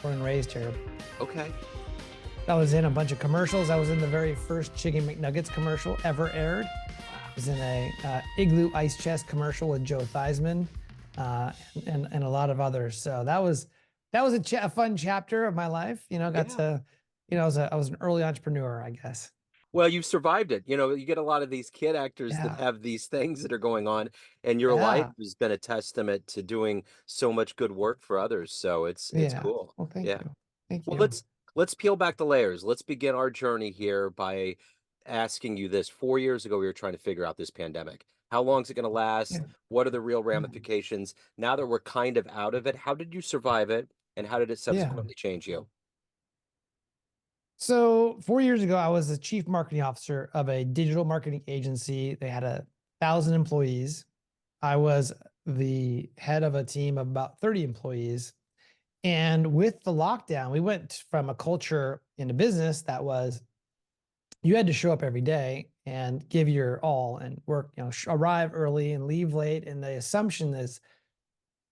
born and raised here. Okay. I was in a bunch of commercials. I was in the very first Chicken McNuggets commercial ever aired. I was in a Igloo Ice Chest commercial with Joe Theismann, and a lot of others. So that was a fun chapter of my life. Got Yeah. to, I was an early entrepreneur, I guess. Well, you've survived it. You get a lot of these kid actors that Yeah, have these things that are going on, and your life yeah, has been a testament to doing so much good work for others. So it's yeah. cool. Well, thank Yeah. you, thank Well, you. let's peel back the layers. Let's begin our journey here by asking you this. 4 years ago, we were trying to figure out this pandemic. How long is it going to last? Yeah. What are the real ramifications? Now that we're kind of out of it, how did you survive it, and how did it Yeah. subsequently change you? So 4 years ago, I was the chief marketing officer of a digital marketing agency. They had 1,000 employees. I was the head of a team of about 30 employees. And with the lockdown, we went from a culture in a business that was you had to show up every day and give your all and work, arrive early and leave late. And the assumption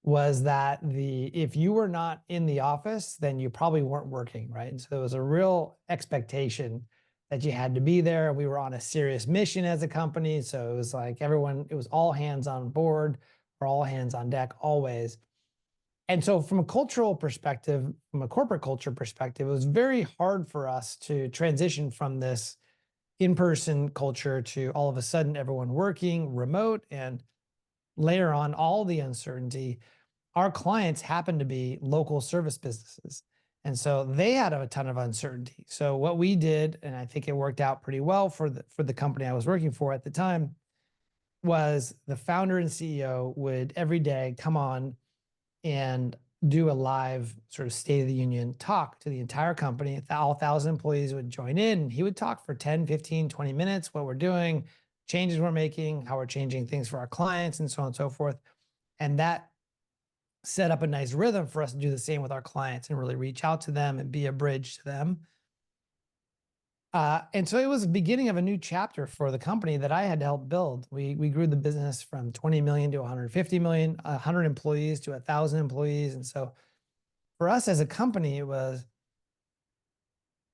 was that if you were not in the office, then you probably weren't working, right? And so there was a real expectation that you had to be there. We were on a serious mission as a company, so it was like it was all hands on board or all hands on deck always. And so from a cultural perspective, from a corporate culture perspective, it was very hard for us to transition from this in-person culture to all of a sudden everyone working remote and layer on all the uncertainty. Our clients happen to be local service businesses. And so they had a ton of uncertainty. So what we did, and I think it worked out pretty well for the company I was working for at the time, was the founder and CEO would every day come on and do a live sort of State of the Union talk to the entire company. All 1,000 employees would join in. He would talk for 10, 15, 20 minutes, what we're doing, changes we're making, how we're changing things for our clients, and so on and so forth. And that set up a nice rhythm for us to do the same with our clients and really reach out to them and be a bridge to them. And so it was the beginning of a new chapter for the company that I had to help build. We grew the business from 20 million to 150 million, 100 employees to 1,000 employees. And so for us as a company, it was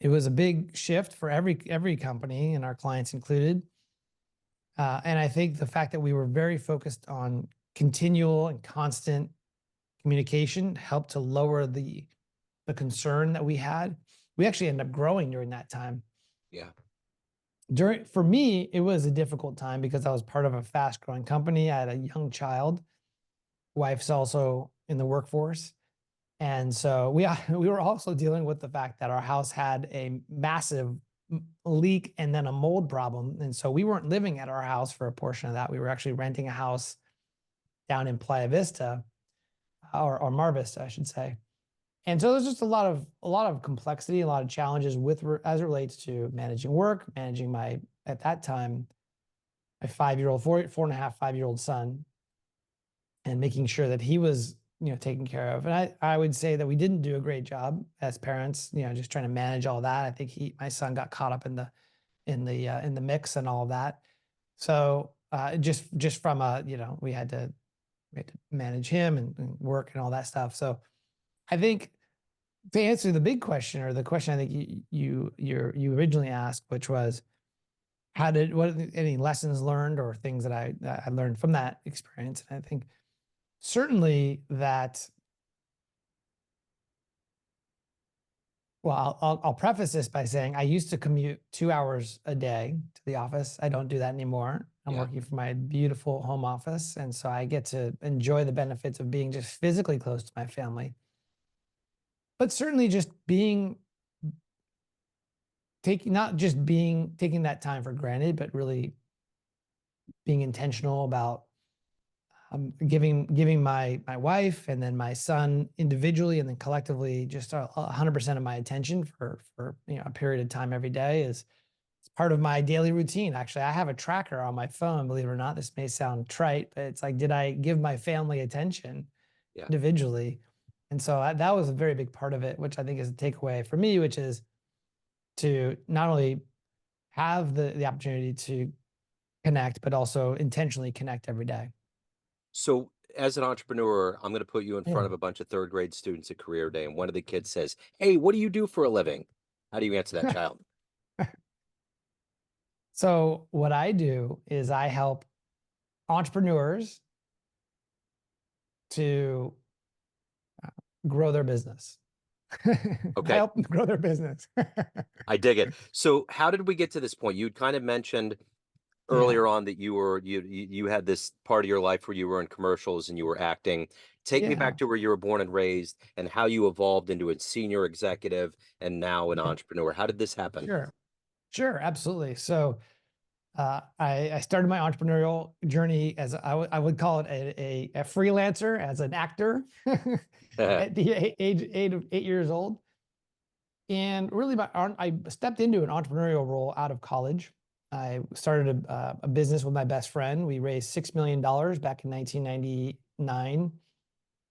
a big shift for every company and our clients included. And I think the fact that we were very focused on continual and constant communication helped to lower the concern that we had. We actually ended up growing during that time. Yeah. For me, it was a difficult time because I was part of a fast growing company. I had a young child. Wife's also in the workforce. And so we were also dealing with the fact that our house had a massive leak and then a mold problem. And so we weren't living at our house for a portion of that. We were actually renting a house down in Playa Vista, or Mar Vista, I should say. And so there's just a lot of complexity, a lot of challenges as it relates to managing work, managing at that time, my 5-year-old, 4.5, 5-year-old son, and making sure that he was, taken care of. And I would say that we didn't do a great job as parents, just trying to manage all that. I think my son got caught up in the mix and all of that. So just from we had to manage him and work and all that stuff. So I think to answer the big question, or the question I think you originally asked, which was any lessons learned or things that I learned from that experience. And I think certainly that, well, I'll preface this by saying I used to commute 2 hours a day to the office. I don't do that anymore. I'm Yeah. working from my beautiful home office. And so I get to enjoy the benefits of being just physically close to my family. But certainly just taking that time for granted, but really being intentional about giving my wife and then my son individually and then collectively just 100% of my attention for a period of time every day is part of my daily routine. Actually, I have a tracker on my phone, believe it or not. This may sound trite, but it's like, did I give my family attention Yeah. individually? And so that was a very big part of it, which I think is a takeaway for me, which is to not only have the opportunity to connect, but also intentionally connect every day. So as an entrepreneur, I'm going to put you in Yeah. front of a bunch of third grade students at career day, and one of the kids says, "Hey, what do you do for a living?" How do you answer that child? So what I do is I help entrepreneurs to grow their business. I Okay, help them grow their business. I dig it. So, how did we get to this point? You'd kind of mentioned Yeah. earlier on that you had this part of your life where you were in commercials and you were acting. Take me Yeah. back to where you were born and raised and how you evolved into a senior executive and now an Yeah. entrepreneur. How did this happen? Sure. Sure. Absolutely. So I started my entrepreneurial journey as I would call it a freelancer, as an actor at the age of 8 years old. And really, I stepped into an entrepreneurial role out of college. I started a business with my best friend. We raised $6 million back in 1999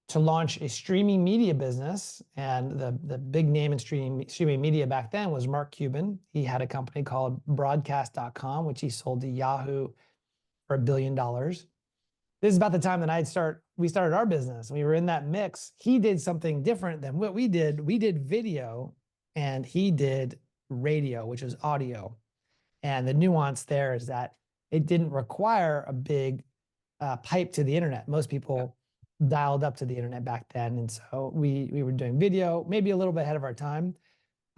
to launch a streaming media business. And the big name in streaming media back then was Mark Cuban. He had a company called broadcast.com, which he sold to Yahoo for $1 billion. This is about the time that we started our business. We were in that mix. He did something different than what we did. We did video and he did radio, which is audio. And the nuance there is that it didn't require a big pipe to the internet. Most people dialed up to the internet back then. And so we were doing video, maybe a little bit ahead of our time.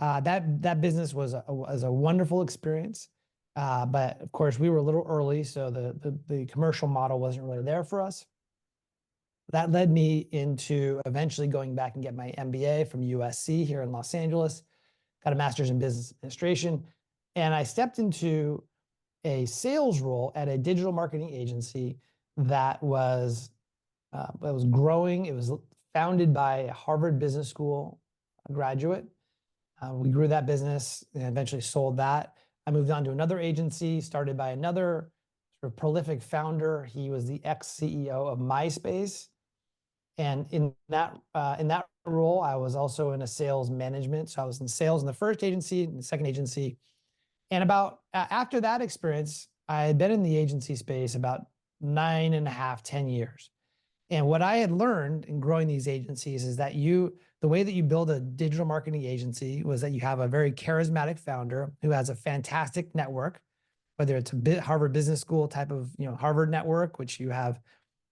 That business was a wonderful experience. But of course, we were a little early, so the commercial model wasn't really there for us. That led me into eventually going back and get my MBA from USC here in Los Angeles, got a master's in business administration, and I stepped into a sales role at a digital marketing agency that was growing. It was founded by a Harvard Business School graduate. We grew that business and eventually sold that. I moved on to another agency started by another sort of prolific founder. He was the ex-CEO of MySpace. And in that role, I was also in a sales management. So I was in sales in the first agency and the second agency. And about after that experience, I had been in the agency space about 9.5, 10 years. And what I had learned in growing these agencies is that the way that you build a digital marketing agency was that you have a very charismatic founder who has a fantastic network, whether it's a Harvard Business School type of, Harvard network, which you have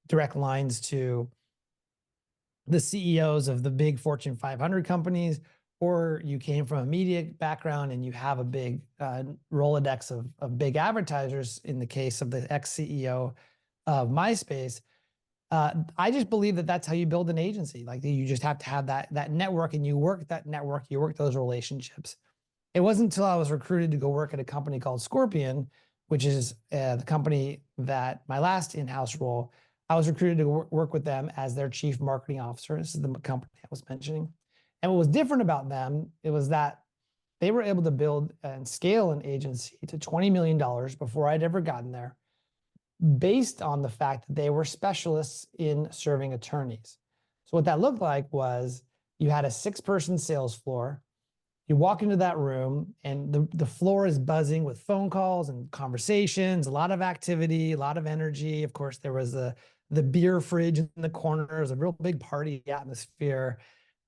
direct lines to the CEOs of the big Fortune 500 companies, or you came from a media background and you have a big Rolodex of big advertisers in the case of the ex-CEO of MySpace. I just believe that that's how you build an agency. Like you just have to have that network, and you work that network, you work those relationships. It wasn't until I was recruited to go work at a company called Scorpion, which is the company that my last in-house role, I was recruited to work with them as their chief marketing officer. This is the company I was mentioning. And what was different about them, it was that they were able to build and scale an agency to $20 million before I'd ever gotten there, based on the fact that they were specialists in serving attorneys. So what that looked like was you had a 6-person sales floor. You walk into that room and the floor is buzzing with phone calls and conversations, a lot of activity, a lot of energy. Of course, there was the beer fridge in the corner. It was a real big party atmosphere.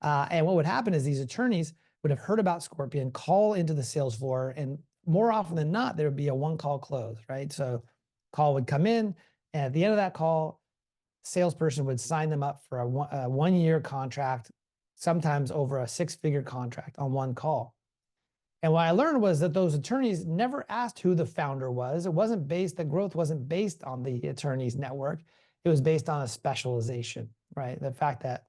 And what would happen is these attorneys would have heard about Scorpion, call into the sales floor, and more often than not, there would be a one-call close, right? So call would come in, and at the end of that call, salesperson would sign them up for a 1-year contract, sometimes over a 6-figure contract on one call. And what I learned was that those attorneys never asked who the founder was. The growth wasn't based on the attorney's network. It was based on a specialization, right? The fact that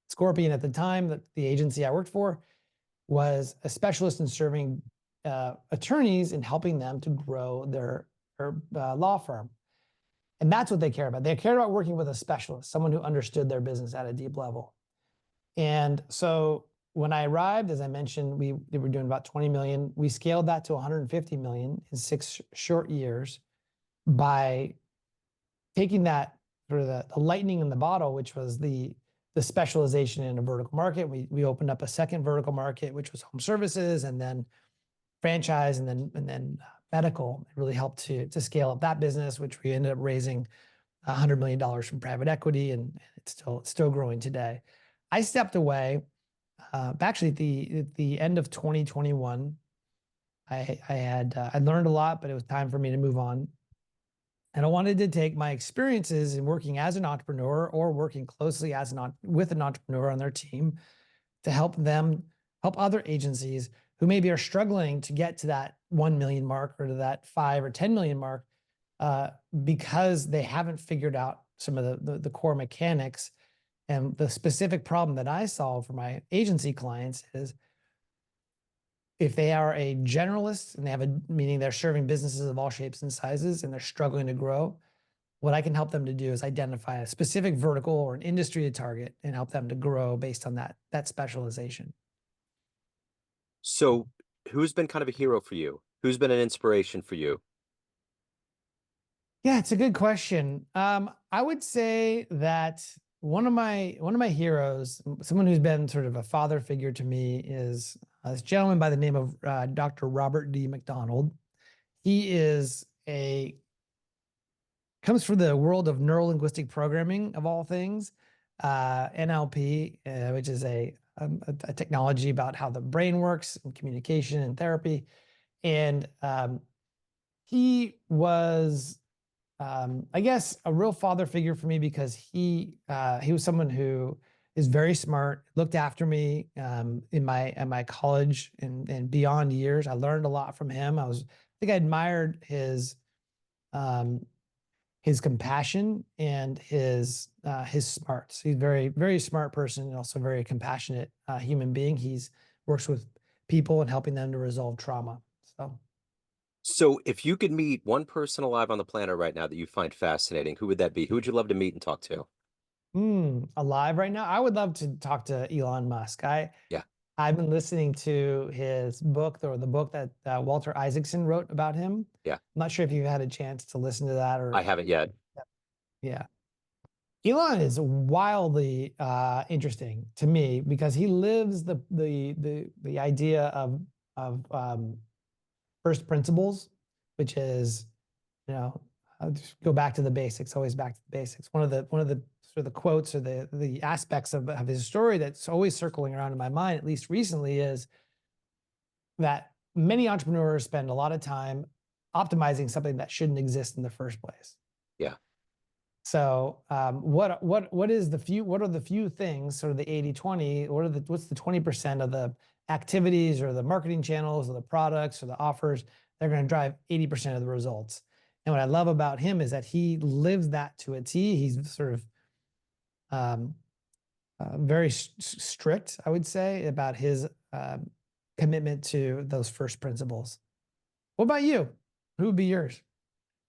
Scorpion at the time, that the agency I worked for, was a specialist in serving attorneys and helping them to grow their law firm. And that's what they care about. They cared about working with a specialist, someone who understood their business at a deep level. And so when I arrived, as I mentioned, we were doing about 20 million. We scaled that to 150 million in 6 short years by taking that sort of the lightning in the bottle, which was the specialization in a vertical market. We opened up a second vertical market, which was home services, and then franchise, and then medical. It really helped to scale up that business, which we ended up raising $100 million from private equity, and it's still growing today. I stepped away actually at the end of 2021. I learned a lot, but it was time for me to move on. And I wanted to take my experiences in working as an entrepreneur or working closely with an entrepreneur on their team to help other agencies who maybe are struggling to get to that 1 million mark or to that 5 or 10 million mark uh, because they haven't figured out some of the core mechanics. And the specific problem that I solve for my agency clients is if they are a generalist and meaning they're serving businesses of all shapes and sizes and they're struggling to grow, what I can help them to do is identify a specific vertical or an industry to target and help them to grow based on that specialization. So, who's been kind of a hero for you? Who's been an inspiration for you? Yeah, it's a good question. I would say that one of my heroes, someone who's been sort of a father figure to me, is this gentleman by the name of Dr. Robert D. McDonald. He is a comes from the world of neuro-linguistic programming of all things, NLP, which is a technology about how the brain works and communication and therapy. And he was, I guess, a real father figure for me because he was someone who is very smart, looked after me in my college and beyond years. I learned a lot from him. I think I admired um, his compassion and his smarts. He's a very smart person and also a very compassionate human being. He's works with people and helping them to resolve trauma. So, So, if you could meet one person alive on the planet right now that you find fascinating, who would that be? Who would you love to meet and talk to? alive right now, I would love to talk to Elon Musk. Yeah, I've been listening to his book, or the book that Walter Isaacson wrote about him. yeah. I'm not sure if you've had a chance to listen to that I or haven't yet. yeah. Elon is wildly interesting to me because he lives the idea of first principles, which is, I'll just go back to the basics, always back to the basics. One of the sort of the quotes or the aspects of his story that's always circling around in my mind, at least recently, is that many entrepreneurs spend a lot of time optimizing something that shouldn't exist in the first place. Yeah. So what is the few, what are the few things, sort of the 80/20, what's the 20% of the activities or the marketing channels or the products or the offers that are going to drive 80% of the results? And what I love about him is that he lives that to a T. He's sort of um, very strict, I would say, about his commitment to those first principles. What about you? Who would be yours?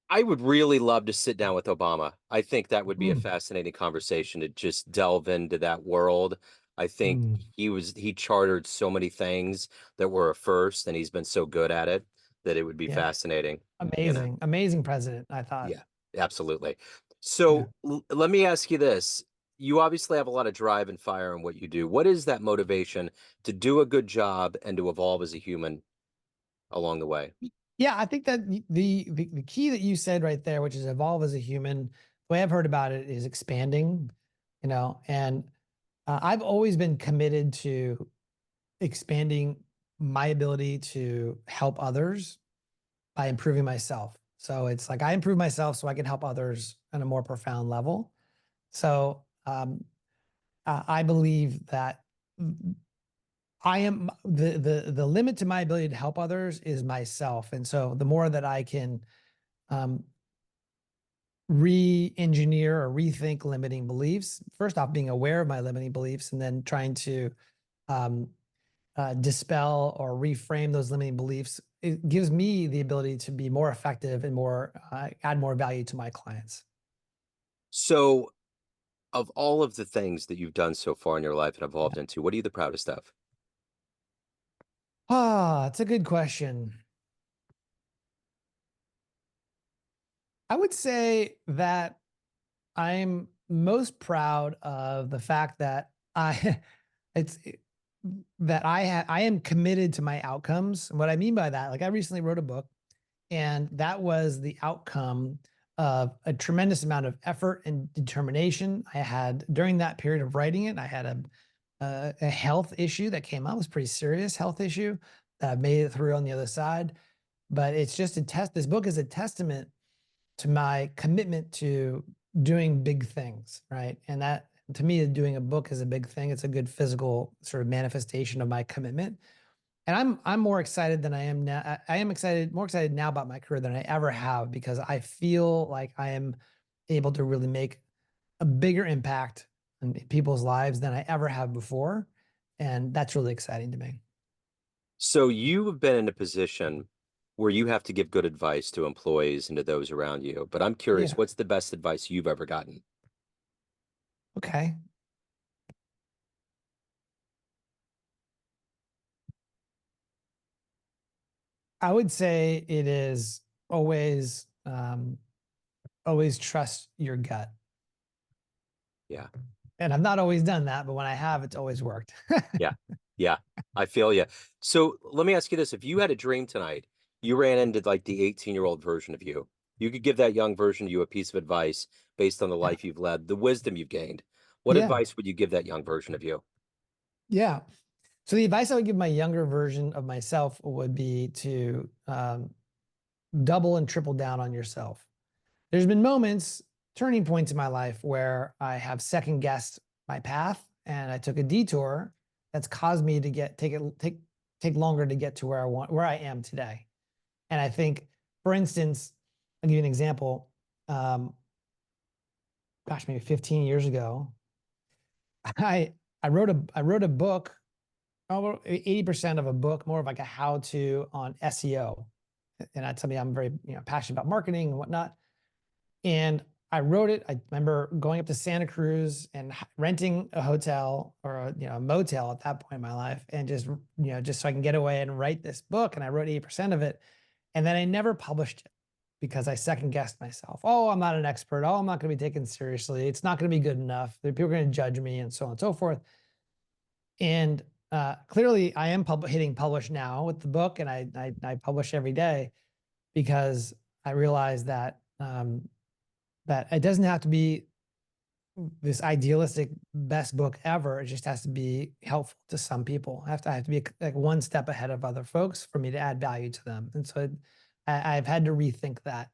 I would really love to sit down with Obama. I think that would be a Mm, fascinating conversation to just delve into that world. I think mm, he chartered so many things that were a first, and he's been so good at it that it would be yeah, fascinating, you know. amazing president, I thought. Yeah, absolutely. Yeah. So let me ask you this. You obviously have a lot of drive and fire in what you do. What is that motivation to do a good job and to evolve as a human along the way? Yeah, I think that the key that you said right there, which is evolve as a human, the way I've heard about it is expanding, and I've always been committed to expanding my ability to help others by improving myself. So it's like I improve myself so I can help others on a more profound level. So I believe that I am the limit to my ability to help others is myself, and so the more that I can um, re-engineer or rethink limiting beliefs, first off being aware of my limiting beliefs and then trying to um, dispel or reframe those limiting beliefs, it gives me the ability to be more effective and more add more value to my clients. So, of all of the things that you've done so far in your life and Yeah. evolved into, what are you the proudest of? It's a good question. I would say that I'm most proud of the fact that it's that I am committed to my outcomes. And what I mean by that, like I recently wrote a book, and that was the outcome of a tremendous amount of effort and determination. I had, during that period of writing it, I had a health issue that came up. It was a pretty serious health issue that I made it through on the other side. But it's just this book is a testament to my commitment to doing big things, right? And that, to me, doing a book is a big thing. It's a good physical sort of manifestation of my commitment. And I'm more excited than I am now. I am excited, more excited now about my career than I ever have, because I feel like I am able to really make a bigger impact in people's lives than I ever have before. And that's really exciting to me. So you have been in a position where you have to give good advice to employees and to those around you. But I'm curious, Yeah. what's the best advice you've ever gotten? Okay. I would say it is always, always trust your gut. Yeah. And I've not always done that, but when I have, it's always worked. Yeah. Yeah. I feel you. So let me ask you this. If you had a dream tonight, you ran into like the 18-year-old version of you, you could give that young version of you a piece of advice based on the Yeah. life you've led, the wisdom you've gained. What Yeah. advice would you give that young version of you? Yeah. So the advice I would give my younger version of myself would be to double and triple down on yourself. There's been moments, turning points in my life where I have second guessed my path and I took a detour that's caused me to take longer to get to where I am today. And I think, for instance, I'll give you an example. Um, Gosh, maybe 15 years ago, I wrote a book, about 80% of a book, more of like a how to on SEO. And that's something I'm very, passionate about, marketing and whatnot. And I wrote it. I remember going up to Santa Cruz and renting a hotel, or a motel at that point in my life, and just so I can get away and write this book. And I wrote 80% of it, and then I never published it because I second guessed myself. Oh, I'm not an expert. Oh, I'm not going to be taken seriously. It's not going to be good enough. People are going to judge me, and so on and so forth. And clearly, I am hitting publish now with the book, and I publish every day because I realize that that it doesn't have to be this idealistic best book ever. It just has to be helpful to some people. I have to be like one step ahead of other folks for me to add value to them. And so I've had to rethink that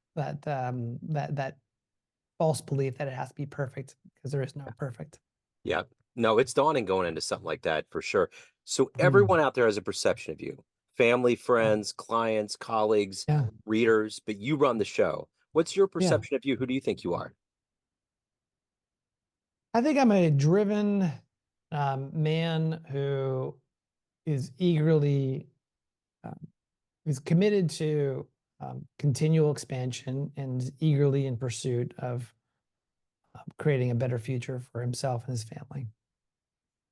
false belief that it has to be perfect, because there is no perfect. Yeah. No, it's daunting going into something like that for sure. So Mm. everyone out there has a perception of you, family, friends, clients, colleagues, Yeah. readers, but you run the show. What's your Yeah. perception of you? Who do you think you are? I think I'm a driven man who is eagerly um, is committed to continual expansion and is eagerly in pursuit of creating a better future for himself and his family.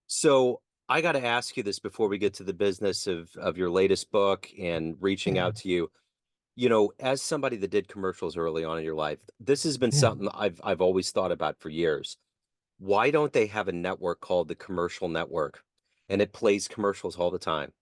So I got to ask you this before we get to the business of your latest book and reaching Yeah. out to you. As somebody that did commercials early on in your life, this has been Yeah. something I've always thought about for years. Why don't they have a network called the Commercial Network? And it plays commercials all the time.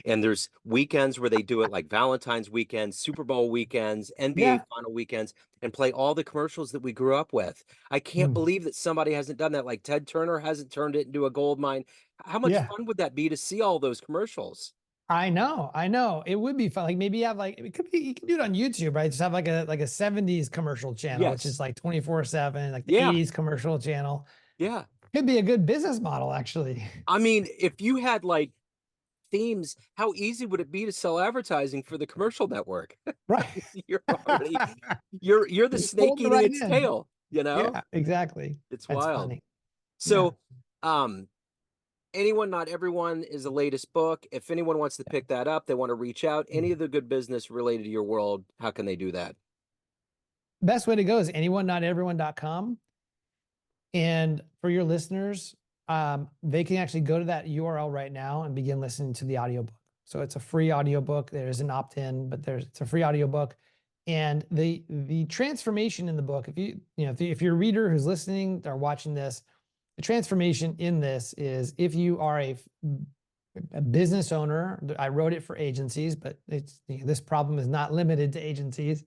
And there's weekends where they do it like Valentine's weekends, Super Bowl weekends, NBA Yeah. final weekends, and play all the commercials that we grew up with. I can't Mm. believe that somebody hasn't done that. Like Ted Turner hasn't turned it into a gold mine. How much Yeah. fun would that be to see all those commercials? I know. I know. It would be fun. Like maybe you have like, it could be, you can do it on YouTube, right? Just have like a 70s commercial channel, which is Yes. like 24/7, like the Yeah. 80s commercial channel. Yeah. Could be a good business model, actually. I mean, if you had like themes, how easy would it be to sell advertising for the commercial network? Right. You're already you're the You snake pulled it eating right its in. tail, you know? Yeah, exactly. It's That's wild. funny. Yeah. So, um, anyone, not everyone is the latest book. If anyone wants to pick that up, they want to reach out, any of the good business related to your world, how can they do that? Best way to go is anyone, And for your listeners, they can actually go to that URL right now and begin listening to the audiobook. So it's a free audiobook. There's an opt-in, but it's a free audiobook. And the transformation in the book, if you're a reader who's listening or watching this, the transformation in this is, if you are a business owner. I wrote it for agencies, but this problem is not limited to agencies.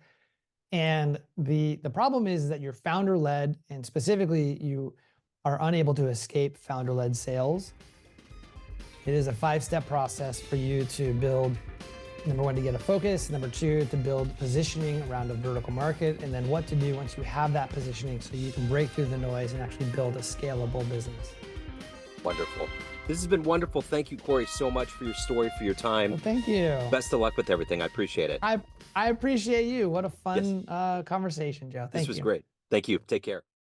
And the problem is that you're founder led, and specifically you are unable to escape founder led sales. It is a 5-step process for you to build, number one, to get a focus, number two, to build positioning around a vertical market, and then what to do once you have that positioning so you can break through the noise and actually build a scalable business. Wonderful. This has been wonderful. Thank you, Corey, so much for your story, for your time. Well, thank you. Best of luck with everything. I appreciate it. I appreciate you. What a fun conversation, Joe. Thank you. This was great. Thank you. Take care.